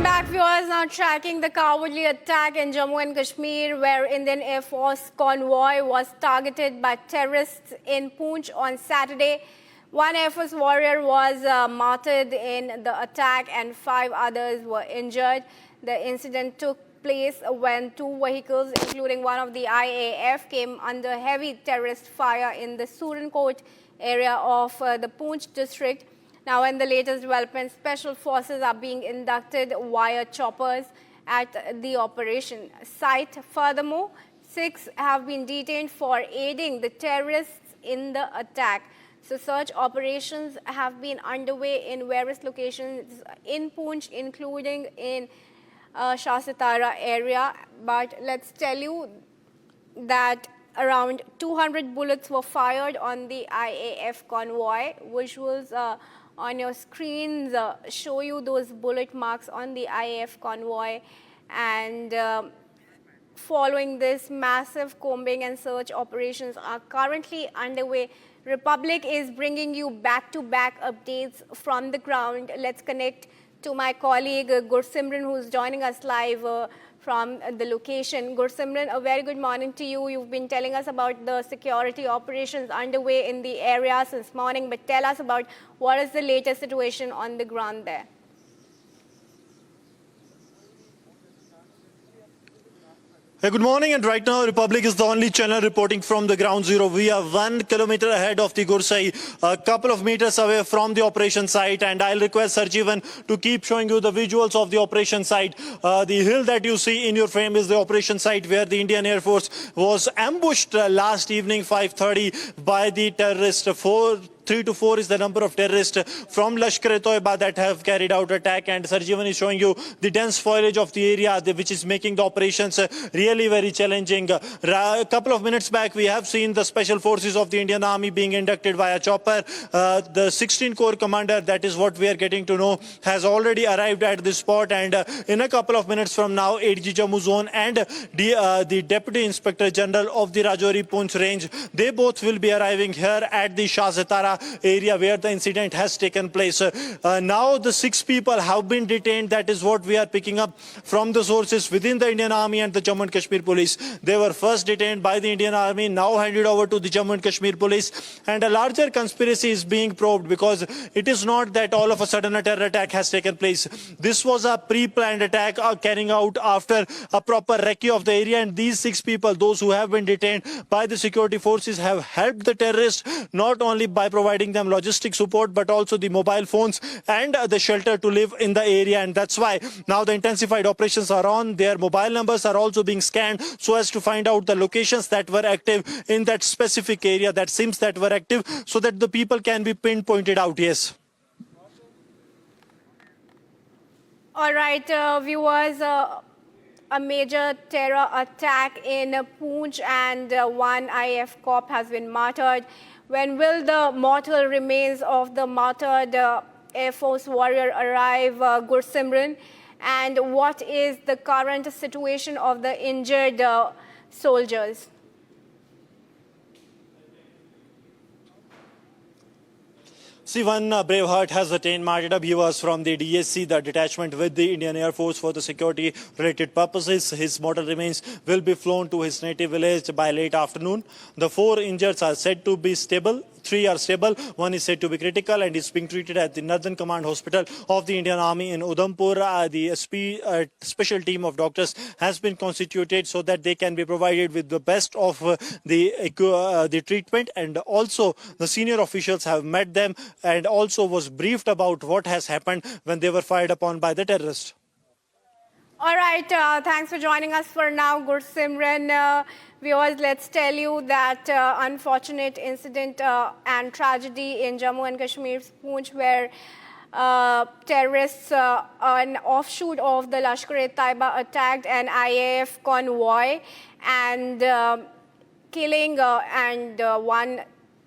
Welcome back, viewers. Now tracking the cowardly attack in Jammu and Kashmir, where Indian Air Force convoy was targeted by terrorists in Poonch on Saturday. One Air Force warrior was martyred in the attack and 5 others were injured. The incident took place when 2 vehicles, including one of the IAF, came under heavy terrorist fire in the Surankot area of the Poonch district. Now, in the latest development, special forces are being inducted via choppers at the operation site. Furthermore, 6 have been detained for aiding the terrorists in the attack. So, search operations have been underway in various locations in Poonch, including in Shah-Satara area. But let's tell you that around 200 bullets were fired on the IAF convoy. Visuals on your screens show you those bullet marks on the IAF convoy. And following this, massive combing and search operations are currently underway. Republic is bringing you back-to-back updates from the ground. Let's connect to my colleague Gursimran, who's joining us live from the location. Gursimran, a very good morning to you. You've been telling us about the security operations underway in the area since morning, but tell us about what is the latest situation on the ground there. Hey, good morning, and right now Republic is the only channel reporting from the ground zero. We are 1 kilometer ahead of the Gursai, a couple of meters away from the operation site, and I'll request Sarjeevan to keep showing you the visuals of the operation site. The hill that you see in your frame is the operation site where the Indian Air Force was ambushed last evening 5:30 by the terrorists. 3 to 4 is the number of terrorists from Lashkar-e-Toiba that have carried out attack, and Sarjeevan is showing you the dense foliage of the area which is making the operations really very challenging. A couple of minutes back we have seen the special forces of the Indian Army being inducted via chopper. The 16 Corps commander, that is what we are getting to know, has already arrived at this spot, and in a couple of minutes from now ADG Jammu Zone and the Deputy Inspector General of the Rajouri Poonch range, they both will be arriving here at the Shah-Satara area where the incident has taken place. Now the 6 people have been detained. That is what we are picking up from the sources within the Indian Army and the Jammu and Kashmir Police. They were first detained by the Indian Army, now handed over to the Jammu and Kashmir Police, and a larger conspiracy is being probed, because it is not that all of a sudden a terror attack has taken place. This was a pre-planned attack carrying out after a proper recce of the area, and these 6 people, those who have been detained by the security forces, have helped the terrorists not only by providing them logistic support but also the mobile phones and the shelter to live in the area, and that's why now the intensified operations are on. Their mobile numbers are also being scanned so as to find out the locations that were active in that specific area, that seems that were active, so that the people can be pinpointed out. Yes. All right, viewers, a major terror attack in Poonch, and 1 IAF corp has been martyred. When will the mortal remains of the martyred Air Force warrior arrive, Gursimran? And what is the current situation of the injured soldiers? See, one brave heart has attained martyrdom. He was from the DSC, the detachment with the Indian Air Force for the security-related purposes. His mortal remains will be flown to his native village by late afternoon. The 4 injured are said to be stable. 3 are stable. 1 is said to be critical and is being treated at the Northern Command Hospital of the Indian Army in Udhampur. The special team of doctors has been constituted so that they can be provided with the best of the treatment, and also the senior officials have met them and also was briefed about what has happened when they were fired upon by the terrorists. All right, thanks for joining us for now, Gursimran. Viewers, let's tell you that unfortunate incident and tragedy in Jammu and Kashmir's Poonch, where terrorists, an offshoot of the Lashkar-e-Taiba, attacked an IAF convoy and killing 1